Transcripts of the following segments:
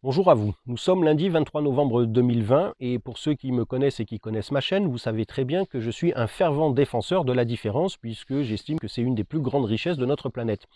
Bonjour à vous, nous sommes lundi 23 novembre 2020 et pour ceux qui me connaissent et qui connaissent ma chaîne, vous savez très bien que je suis un fervent défenseur de la différence puisque j'estime que c'est une des plus grandes richesses de notre planète.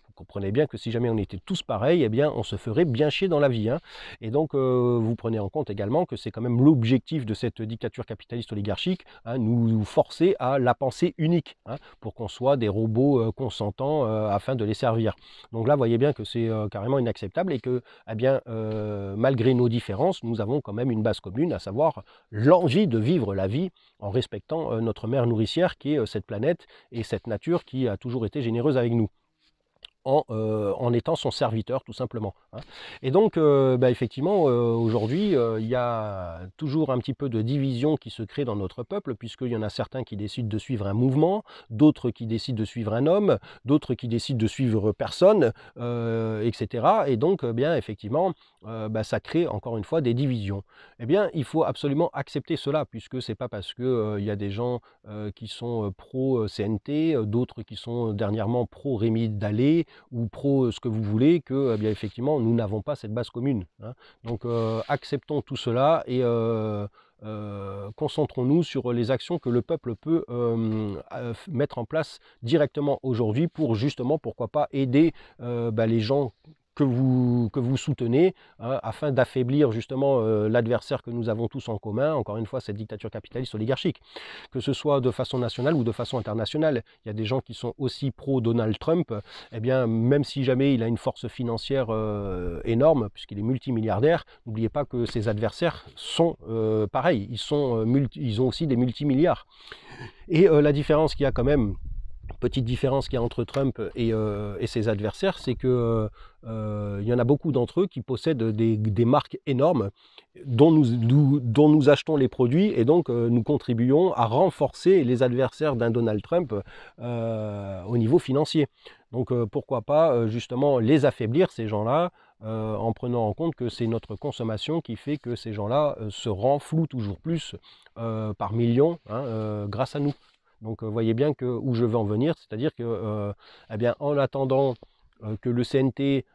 Vous comprenez bien que si jamais on était tous pareils, eh bien on se ferait bien chier dans la vie, hein. Et donc vous prenez en compte également que c'est quand même l'objectif de cette dictature capitaliste oligarchique, hein, nous forcer à la pensée unique, hein, pour qu'on soit des robots consentants afin de les servir. Donc là, vous voyez bien que c'est carrément inacceptable et que, eh bien, malgré nos différences, nous avons quand même une base commune, à savoir l'envie de vivre la vie en respectant notre mère nourricière qui est cette planète et cette nature qui a toujours été généreuse avec nous en étant son serviteur tout simplement, hein. Et donc effectivement aujourd'hui il y a toujours un petit peu de division qui se crée dans notre peuple, puisqu'il y en a certains qui décident de suivre un mouvement, d'autres qui décident de suivre un homme, d'autres qui décident de suivre personne, etc. Et donc bien effectivement ça crée encore une fois des divisions. Eh bien il faut absolument accepter cela, puisque c'est pas parce que il y a des gens qui sont pro CNT, d'autres qui sont dernièrement pro Rémi Dallet ou pro ce que vous voulez, que bien effectivement nous n'avons pas cette base commune, hein. Donc acceptons tout cela et concentrons-nous sur les actions que le peuple peut mettre en place directement aujourd'hui pour justement, pourquoi pas, aider les gens que vous soutenez, hein, afin d'affaiblir justement l'adversaire que nous avons tous en commun, encore une fois cette dictature capitaliste oligarchique, que ce soit de façon nationale ou de façon internationale. Il y a des gens qui sont aussi pro-Donald Trump, eh bien, même si jamais il a une force financière énorme, puisqu'il est multimilliardaire, n'oubliez pas que ses adversaires sont pareils, ils ont aussi des multimilliards. Et la différence qu'il y a quand même, petite différence qu'il y a entre Trump et ses adversaires, c'est que il y en a beaucoup d'entre eux qui possèdent des marques énormes dont nous achetons les produits, et donc nous contribuons à renforcer les adversaires d'un Donald Trump au niveau financier. Donc pourquoi pas justement les affaiblir, ces gens-là, en prenant en compte que c'est notre consommation qui fait que ces gens-là se renflouent toujours plus par millions, hein, grâce à nous. Donc voyez bien que, où je veux en venir, c'est-à-dire que eh bien, en attendant que le CNT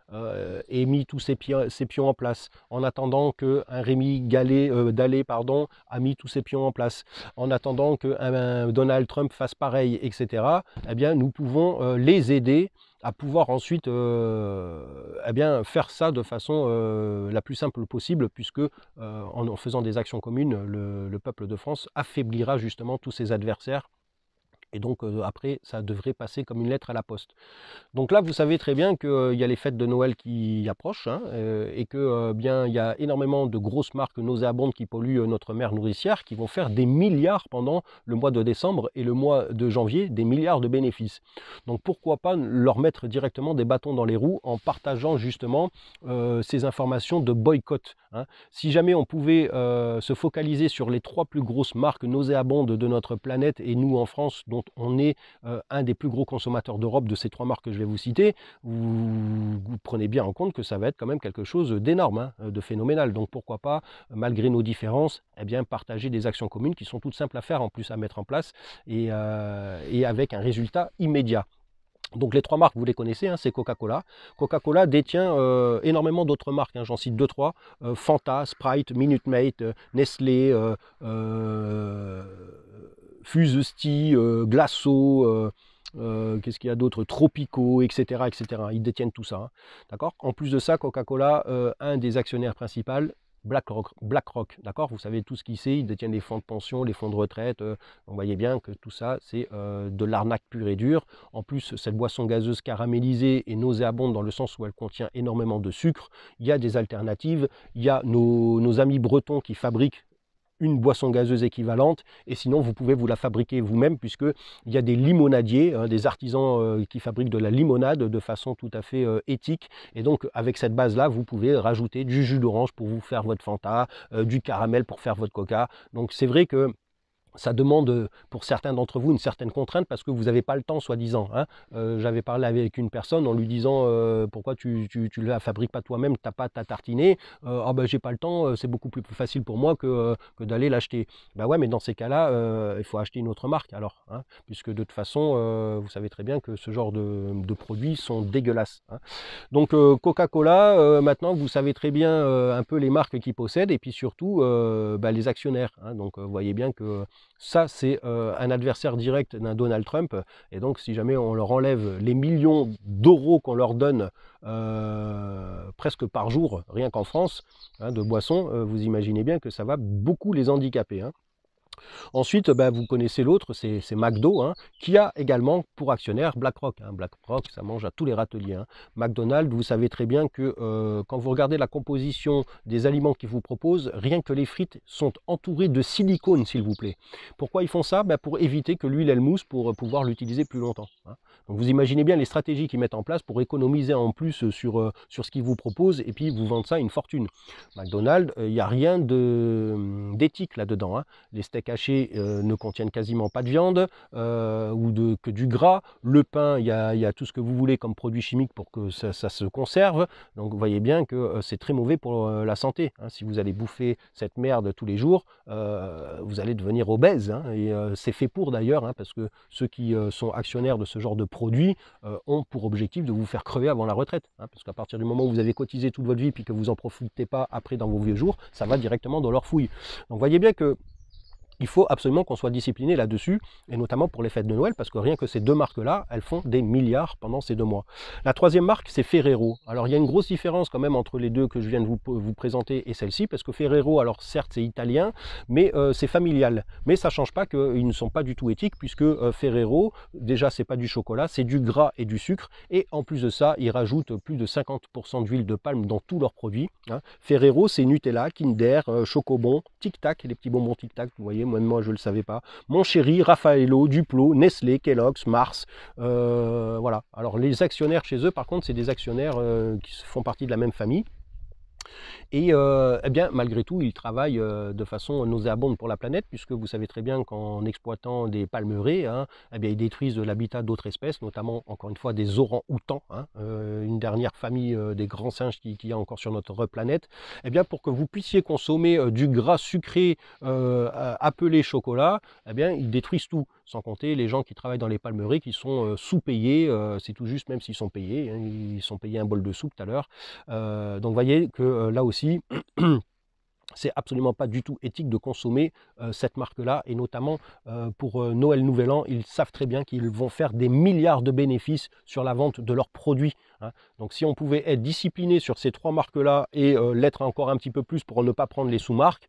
ait mis tous ses pions en place, en attendant qu'un Rémi Dallet a mis tous ses pions en place, en attendant qu'un Donald Trump fasse pareil, etc., eh bien, nous pouvons les aider à pouvoir ensuite eh bien, faire ça de façon la plus simple possible, puisque en faisant des actions communes, le peuple de France affaiblira justement tous ses adversaires. Et donc après, ça devrait passer comme une lettre à la poste. Donc là, vous savez très bien qu'il y a les fêtes de Noël qui approchent, hein, et que bien il y a énormément de grosses marques nauséabondes qui polluent notre mer nourricière, qui vont faire des milliards pendant le mois de décembre et le mois de janvier, des milliards de bénéfices. Donc pourquoi pas leur mettre directement des bâtons dans les roues en partageant justement ces informations de boycott, hein. Si jamais on pouvait se focaliser sur les 3 plus grosses marques nauséabondes de notre planète, et nous en France, dont on est un des plus gros consommateurs d'Europe de ces 3 marques que je vais vous citer, vous prenez bien en compte que ça va être quand même quelque chose d'énorme, hein, de phénoménal. Donc pourquoi pas, malgré nos différences, eh bien, partager des actions communes qui sont toutes simples à faire, en plus à mettre en place, et avec un résultat immédiat. Donc les 3 marques, vous les connaissez, hein, c'est Coca-Cola. Coca-Cola détient énormément d'autres marques, hein, j'en cite 2-3, Fanta, Sprite, Minute Maid, Nestlé, Fuze Glasso, qu'est-ce qu'il y a d'autre, Tropico, etc., etc. Ils détiennent tout ça, hein, d'accord. En plus de ça, Coca-Cola, un des actionnaires principaux, BlackRock, d'accord. Vous savez tout ce qu'il sait, ils détiennent les fonds de pension, les fonds de retraite. Vous voyez bien que tout ça, c'est de l'arnaque pure et dure. En plus, cette boisson gazeuse caramélisée est nauséabonde dans le sens où elle contient énormément de sucre. Il y a des alternatives. Il y a nos amis bretons qui fabriquent une boisson gazeuse équivalente, et sinon vous pouvez vous la fabriquer vous-même, puisqu'il y a des limonadiers, hein, des artisans qui fabriquent de la limonade de façon tout à fait éthique, et donc avec cette base là vous pouvez rajouter du jus d'orange pour vous faire votre Fanta, du caramel pour faire votre Coca. Donc c'est vrai que ça demande pour certains d'entre vous une certaine contrainte parce que vous n'avez pas le temps, soi-disant. Hein. J'avais parlé avec une personne en lui disant pourquoi tu ne la fabriques pas toi-même, tu n'as pas à tartiner. Ah ben j'ai pas le temps, c'est beaucoup plus facile pour moi que d'aller l'acheter. Ben ouais, mais dans ces cas-là, il faut acheter une autre marque alors, hein, puisque de toute façon, vous savez très bien que ce genre de produits sont dégueulasses. Hein. Donc Coca-Cola, maintenant vous savez très bien un peu les marques qu'ils possèdent et puis surtout les actionnaires. Hein. Donc vous voyez bien que ça, c'est un adversaire direct d'un Donald Trump. Et donc, si jamais on leur enlève les millions d'euros qu'on leur donne presque par jour, rien qu'en France, hein, de boissons, vous imaginez bien que ça va beaucoup les handicaper. Hein. Ensuite, vous connaissez l'autre, c'est McDo, hein, qui a également pour actionnaire BlackRock. Hein. BlackRock, ça mange à tous les râteliers. Hein. McDonald's, vous savez très bien que quand vous regardez la composition des aliments qu'ils vous proposent, rien que les frites sont entourées de silicone, s'il vous plaît. Pourquoi ils font ça? Pour éviter que l'huile elle mousse pour pouvoir l'utiliser plus longtemps. Hein. Donc vous imaginez bien les stratégies qu'ils mettent en place pour économiser en plus sur ce qu'ils vous proposent et puis vous vendent ça à une fortune. McDonald's, il n'y a rien d'éthique là-dedans. Hein. Les steaks hachés ne contiennent quasiment pas de viande que du gras. Le pain, il y a tout ce que vous voulez comme produit chimique pour que ça se conserve. Donc vous voyez bien que c'est très mauvais pour la santé. Hein. Si vous allez bouffer cette merde tous les jours, vous allez devenir obèse. Hein. Et c'est fait pour d'ailleurs, hein, parce que ceux qui sont actionnaires de ce genre de produits ont pour objectif de vous faire crever avant la retraite. Hein, parce qu'à partir du moment où vous avez cotisé toute votre vie puis que vous n'en profitez pas après dans vos vieux jours, ça va directement dans leur fouille. Donc vous voyez bien que il faut absolument qu'on soit discipliné là-dessus, et notamment pour les fêtes de Noël, parce que rien que ces deux marques-là, elles font des milliards pendant ces 2 mois. La troisième marque, c'est Ferrero. Alors, il y a une grosse différence quand même entre les deux que je viens de vous présenter et celle-ci, parce que Ferrero, alors certes, c'est italien, mais c'est familial. Mais ça ne change pas qu'ils ne sont pas du tout éthiques, puisque Ferrero, déjà, c'est pas du chocolat, c'est du gras et du sucre, et en plus de ça, ils rajoutent plus de 50% d'huile de palme dans tous leurs produits. Hein. Ferrero, c'est Nutella, Kinder, Chocobon, Tic Tac, les petits bonbons Tic Tac, vous voyez, moi je ne le savais pas. Mon Chéri, Raffaello, Duplo, Nestlé, Kellogg's, Mars. Voilà. Alors les actionnaires chez eux, par contre, c'est des actionnaires qui font partie de la même famille. Et eh bien, malgré tout, ils travaillent de façon nauséabonde pour la planète, puisque vous savez très bien qu'en exploitant des palmeraies, hein, eh bien, ils détruisent l'habitat d'autres espèces, notamment, encore une fois, des orang-outans, hein, une dernière famille des grands singes qu'il y a encore sur notre planète. Eh bien, pour que vous puissiez consommer du gras sucré appelé chocolat, eh bien, ils détruisent tout. Sans compter les gens qui travaillent dans les palmeraies qui sont sous-payés, c'est tout juste même s'ils sont payés, hein, ils sont payés un bol de soupe tout à l'heure. Donc vous voyez que là aussi, c'est absolument pas du tout éthique de consommer cette marque-là, et notamment pour Noël Nouvel An, ils savent très bien qu'ils vont faire des milliards de bénéfices sur la vente de leurs produits. Hein. Donc si on pouvait être discipliné sur ces 3 marques-là et l'être encore un petit peu plus pour ne pas prendre les sous-marques,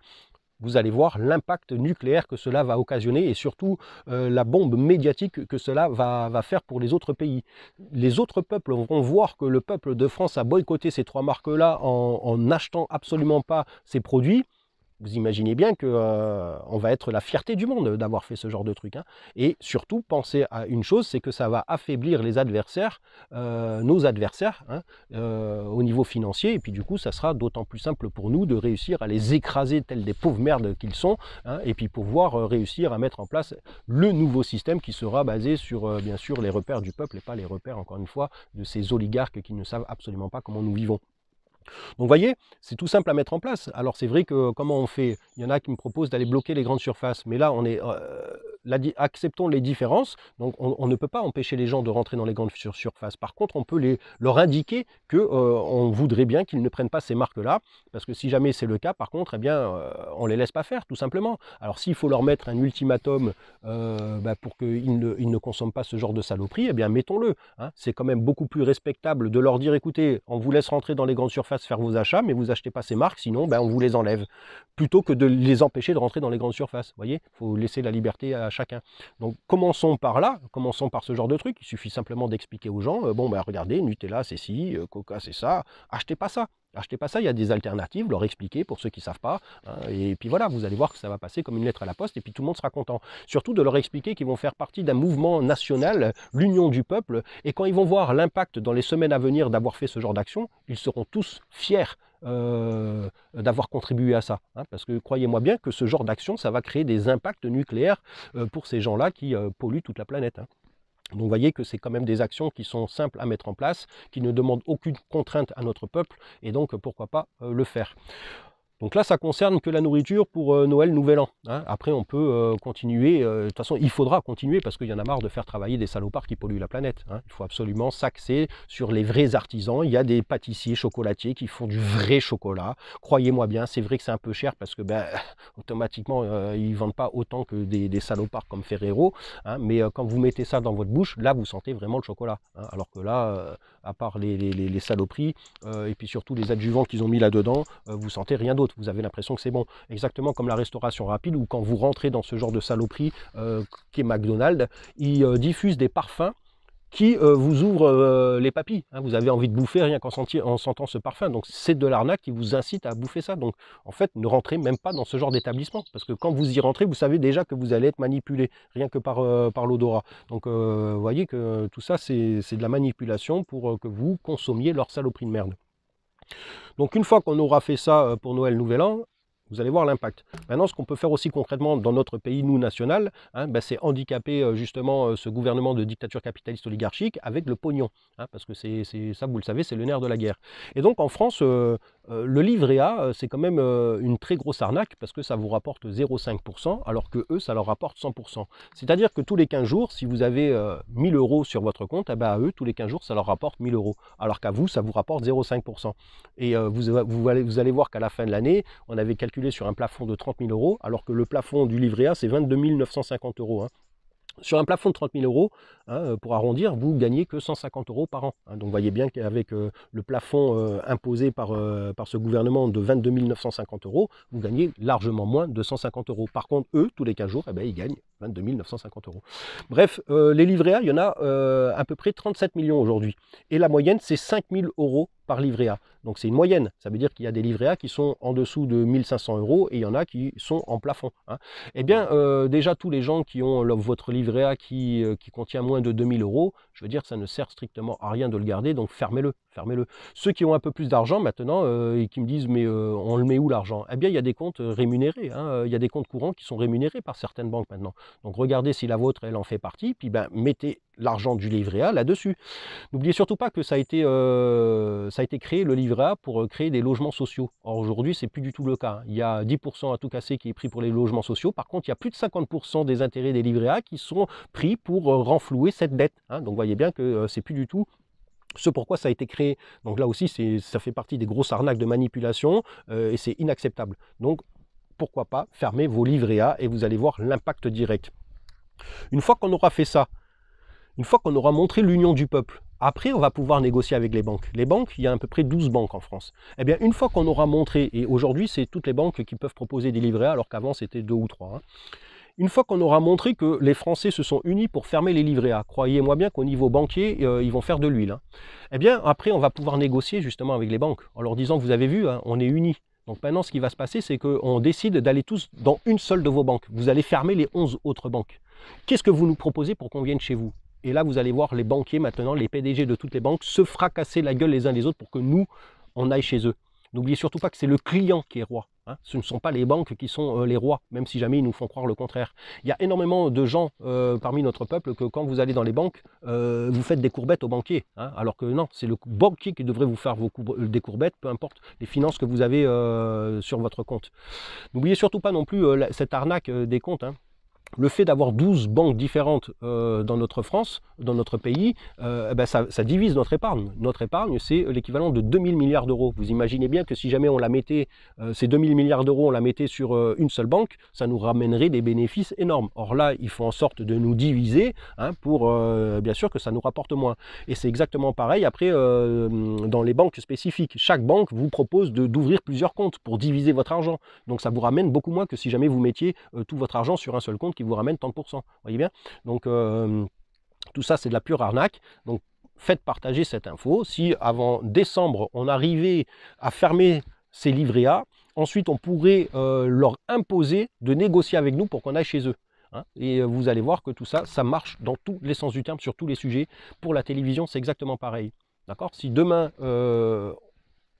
vous allez voir l'impact nucléaire que cela va occasionner et surtout la bombe médiatique que cela va faire pour les autres pays. Les autres peuples vont voir que le peuple de France a boycotté ces 3 marques-là en n'achetant absolument pas ces produits. Vous imaginez bien qu'on va être la fierté du monde d'avoir fait ce genre de truc. Hein. Et surtout, pensez à une chose, c'est que ça va affaiblir les adversaires, nos adversaires, hein, au niveau financier. Et puis du coup, ça sera d'autant plus simple pour nous de réussir à les écraser tels des pauvres merdes qu'ils sont. Hein, et puis pouvoir réussir à mettre en place le nouveau système qui sera basé sur, bien sûr, les repères du peuple et pas les repères, encore une fois, de ces oligarques qui ne savent absolument pas comment nous vivons. Donc vous voyez, c'est tout simple à mettre en place. Alors c'est vrai que comment on fait? Il y en a qui me proposent d'aller bloquer les grandes surfaces, mais là on est acceptons les différences. Donc on ne peut pas empêcher les gens de rentrer dans les grandes surfaces. Par contre, on peut leur indiquer que on voudrait bien qu'ils ne prennent pas ces marques-là, parce que si jamais c'est le cas, par contre, eh bien on les laisse pas faire, tout simplement. Alors s'il faut leur mettre un ultimatum pour qu'ils ne consomment pas ce genre de saloperie, eh bien mettons-le. Hein. C'est quand même beaucoup plus respectable de leur dire, écoutez, on vous laisse rentrer dans les grandes surfaces faire vos achats, mais vous achetez pas ces marques, sinon on vous les enlève, plutôt que de les empêcher de rentrer dans les grandes surfaces. Vous voyez, il faut laisser la liberté à chacun. Donc commençons par là, commençons par ce genre de truc. Il suffit simplement d'expliquer aux gens, regardez, Nutella c'est ci, Coca c'est ça, achetez pas ça. Achetez pas ça, il y a des alternatives, leur expliquer pour ceux qui ne savent pas. Hein, et puis voilà, vous allez voir que ça va passer comme une lettre à la poste et puis tout le monde sera content. Surtout de leur expliquer qu'ils vont faire partie d'un mouvement national, l'union du peuple. Et quand ils vont voir l'impact dans les semaines à venir d'avoir fait ce genre d'action, ils seront tous fiers d'avoir contribué à ça, hein, parce que croyez-moi bien que ce genre d'action, ça va créer des impacts nucléaires pour ces gens-là qui polluent toute la planète, hein. Donc vous voyez que c'est quand même des actions qui sont simples à mettre en place, qui ne demandent aucune contrainte à notre peuple, et donc pourquoi pas le faire. Donc là, ça concerne que la nourriture pour Noël, Nouvel An, hein. Après, on peut continuer. De toute façon, il faudra continuer parce qu'il y en a marre de faire travailler des salopards qui polluent la planète, hein. Il faut absolument s'axer sur les vrais artisans. Il y a des pâtissiers, chocolatiers qui font du vrai chocolat. Croyez-moi bien, c'est vrai que c'est un peu cher parce que automatiquement, ils ne vendent pas autant que des salopards comme Ferrero, hein, mais quand vous mettez ça dans votre bouche, là, vous sentez vraiment le chocolat, hein. Alors que là, à part les saloperies et puis surtout les adjuvants qu'ils ont mis là-dedans, vous sentez rien d'autre. Vous avez l'impression que c'est bon. Exactement comme la restauration rapide, où quand vous rentrez dans ce genre de saloperie qui est McDonald's, ils diffusent des parfums qui vous ouvrent les papilles, hein. Vous avez envie de bouffer rien qu'en sentant ce parfum. Donc c'est de l'arnaque qui vous incite à bouffer ça. Donc en fait, ne rentrez même pas dans ce genre d'établissement. Parce que quand vous y rentrez, vous savez déjà que vous allez être manipulé, rien que par l'odorat. Donc vous voyez que tout ça, c'est de la manipulation pour que vous consommiez leur saloperie de merde. Donc une fois qu'on aura fait ça pour Noël, Nouvel An, vous allez voir l'impact. Maintenant, ce qu'on peut faire aussi concrètement dans notre pays, nous, national, hein, c'est handicaper justement ce gouvernement de dictature capitaliste oligarchique avec le pognon, hein, parce que c'est ça, vous le savez, c'est le nerf de la guerre. Et donc en France, le livret A, c'est quand même une très grosse arnaque parce que ça vous rapporte 0,5%, alors que eux, ça leur rapporte 100%. C'est-à-dire que tous les 15 jours, si vous avez 1000 € sur votre compte, à eux, tous les 15 jours, ça leur rapporte 1000 €, alors qu'à vous, ça vous rapporte 0,5%. Et vous allez voir qu'à la fin de l'année, on avait calculé sur un plafond de 30 000 €, alors que le plafond du livret A, c'est 22 950 €, hein. Sur un plafond de 30 000 €, hein, pour arrondir, vous gagnez que 150 € par an, hein. Donc vous voyez bien qu'avec le plafond imposé par ce gouvernement de 22 950 €, vous gagnez largement moins de 150 €. Par contre, eux, tous les 15 jours, ils gagnent 22 950 €. Bref, les livrets A, il y en a à peu près 37 millions aujourd'hui. Et la moyenne, c'est 5 000 € par livret A. Donc c'est une moyenne. Ça veut dire qu'il y a des livrets A qui sont en dessous de 1 500 € et il y en a qui sont en plafond, hein. Eh bien, déjà, tous les gens qui ont votre livret A qui contient moins de 2 000 €, je veux dire, ça ne sert strictement à rien de le garder, donc fermez-le, fermez-le. Ceux qui ont un peu plus d'argent maintenant et qui me disent, mais on le met où l'argent? Eh bien, il y a des comptes rémunérés, hein. Il y a des comptes courants qui sont rémunérés par certaines banques maintenant. Donc regardez si la vôtre, elle en fait partie, puis mettez l'argent du livret A là-dessus. N'oubliez surtout pas que ça a été créé, le livret A, pour créer des logements sociaux. Or aujourd'hui, c'est plus du tout le cas. Il y a 10% à tout casser qui est pris pour les logements sociaux. Par contre, il y a plus de 50% des intérêts des livrets A qui sont pris pour renflouer cette dette, hein. Donc vous voyez bien que c'est plus du tout ce pourquoi ça a été créé. Donc là aussi, ça fait partie des grosses arnaques de manipulation et c'est inacceptable. Donc pourquoi pas fermer vos livrets A et vous allez voir l'impact direct. Une fois qu'on aura fait ça, une fois qu'on aura montré l'union du peuple, après on va pouvoir négocier avec les banques. Les banques, il y a à peu près 12 banques en France. Eh bien, une fois qu'on aura montré, et aujourd'hui c'est toutes les banques qui peuvent proposer des livrets A, alors qu'avant c'était 2 ou 3, hein. Une fois qu'on aura montré que les Français se sont unis pour fermer les livrets A, croyez-moi bien qu'au niveau banquier, ils vont faire de l'huile, hein. Eh bien, après on va pouvoir négocier justement avec les banques, en leur disant, vous avez vu, hein, on est unis. Donc maintenant, ce qui va se passer, c'est qu'on décide d'aller tous dans une seule de vos banques. Vous allez fermer les 11 autres banques. Qu'est-ce que vous nous proposez pour qu'on vienne chez vous? Et là, vous allez voir les banquiers maintenant, les PDG de toutes les banques, se fracasser la gueule les uns les autres pour que nous, on aille chez eux. N'oubliez surtout pas que c'est le client qui est roi, hein. Ce ne sont pas les banques qui sont les rois, même si jamais ils nous font croire le contraire. Il y a énormément de gens parmi notre peuple que quand vous allez dans les banques, vous faites des courbettes aux banquiers, hein, alors que non, c'est le banquier qui devrait vous faire des courbettes, peu importe les finances que vous avez sur votre compte. N'oubliez surtout pas non plus cette arnaque des comptes, hein. Le fait d'avoir 12 banques différentes dans notre France, dans notre pays, ça divise notre épargne. Notre épargne, c'est l'équivalent de 2000 milliards d'euros. Vous imaginez bien que si jamais on la mettait, ces 2000 milliards d'euros, on la mettait sur une seule banque, ça nous ramènerait des bénéfices énormes. Or là, ils font en sorte de nous diviser, hein, pour bien sûr que ça nous rapporte moins. Et c'est exactement pareil après dans les banques spécifiques. Chaque banque vous propose d'ouvrir plusieurs comptes pour diviser votre argent. Donc ça vous ramène beaucoup moins que si jamais vous mettiez tout votre argent sur un seul compte qui vous ramène tant de pourcents. Voyez bien? Donc tout ça, c'est de la pure arnaque. Donc faites partager cette info. Si avant décembre, on arrivait à fermer ces livrets A, ensuite on pourrait leur imposer de négocier avec nous pour qu'on aille chez eux, hein. Et vous allez voir que tout ça, ça marche dans tous les sens du terme, sur tous les sujets. Pour la télévision, c'est exactement pareil. D'accord? Si demain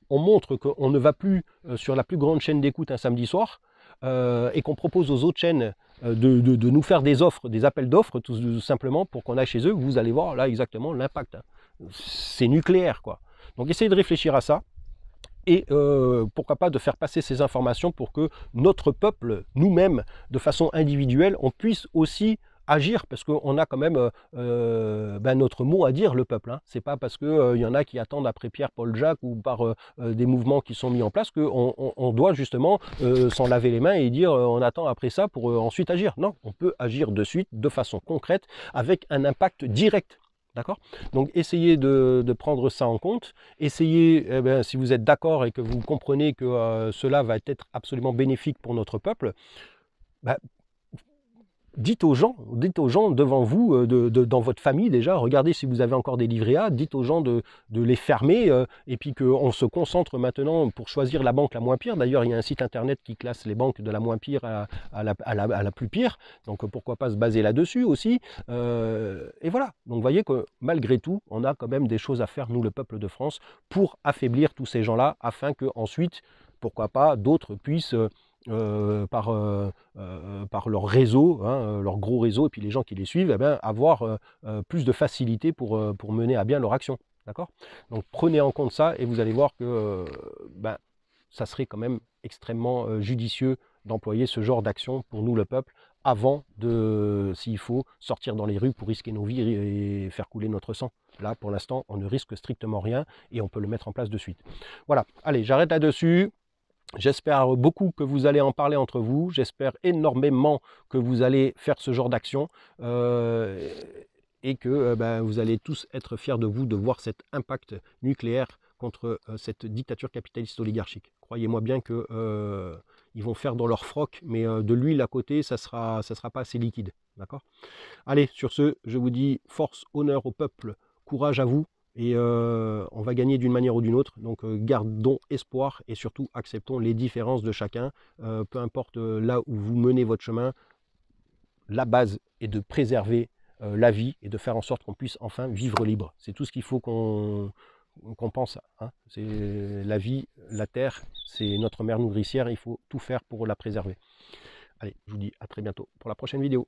on montre qu'on ne va plus sur la plus grande chaîne d'écoute un samedi soir, et qu'on propose aux autres chaînes de nous faire des offres, des appels d'offres, tout simplement pour qu'on aille chez eux, vous allez voir là exactement l'impact. Hein. C'est nucléaire, quoi. Donc essayez de réfléchir à ça. Et pourquoi pas de faire passer ces informations pour que notre peuple, nous-mêmes, de façon individuelle, on puisse aussi agir, parce qu'on a quand même notre mot à dire, le peuple. Hein. C'est pas parce qu'il y en a qui attendent après Pierre, Paul, Jacques ou par des mouvements qui sont mis en place qu'on on doit justement s'en laver les mains et dire on attend après ça pour ensuite agir. Non, on peut agir de suite, de façon concrète, avec un impact direct. D'accord? Donc essayez de prendre ça en compte. Essayez, si vous êtes d'accord et que vous comprenez que cela va être absolument bénéfique pour notre peuple, bah, dites aux gens devant vous, dans votre famille déjà, regardez si vous avez encore des livrets A, dites aux gens de les fermer, et puis qu'on se concentre maintenant pour choisir la banque la moins pire. D'ailleurs, il y a un site internet qui classe les banques de la moins pire à la plus pire, donc pourquoi pas se baser là-dessus aussi. Et voilà, donc vous voyez que malgré tout, on a quand même des choses à faire, nous, le peuple de France, pour affaiblir tous ces gens-là, afin que ensuite, pourquoi pas, d'autres puissent... par leur réseau, hein, leur gros réseau, et puis les gens qui les suivent, avoir plus de facilité pour mener à bien leur action. D'accord? Donc prenez en compte ça et vous allez voir que ça serait quand même extrêmement judicieux d'employer ce genre d'action pour nous, le peuple, avant de, s'il faut, sortir dans les rues pour risquer nos vies et faire couler notre sang. Là, pour l'instant, on ne risque strictement rien et on peut le mettre en place de suite. Voilà, allez, j'arrête là-dessus. J'espère beaucoup que vous allez en parler entre vous. J'espère énormément que vous allez faire ce genre d'action et que vous allez tous être fiers de vous de voir cet impact nucléaire contre cette dictature capitaliste oligarchique. Croyez-moi bien que ils vont faire dans leur froc, mais de l'huile à côté, ça sera pas assez liquide. D'accord? Allez, sur ce, je vous dis force, honneur au peuple, courage à vous. Et on va gagner d'une manière ou d'une autre. Donc gardons espoir et surtout acceptons les différences de chacun. Peu importe là où vous menez votre chemin, la base est de préserver la vie et de faire en sorte qu'on puisse enfin vivre libre. C'est tout ce qu'il faut qu'on pense. Hein. C'est la vie, la terre, c'est notre mère nourricière. Il faut tout faire pour la préserver. Allez, je vous dis à très bientôt pour la prochaine vidéo.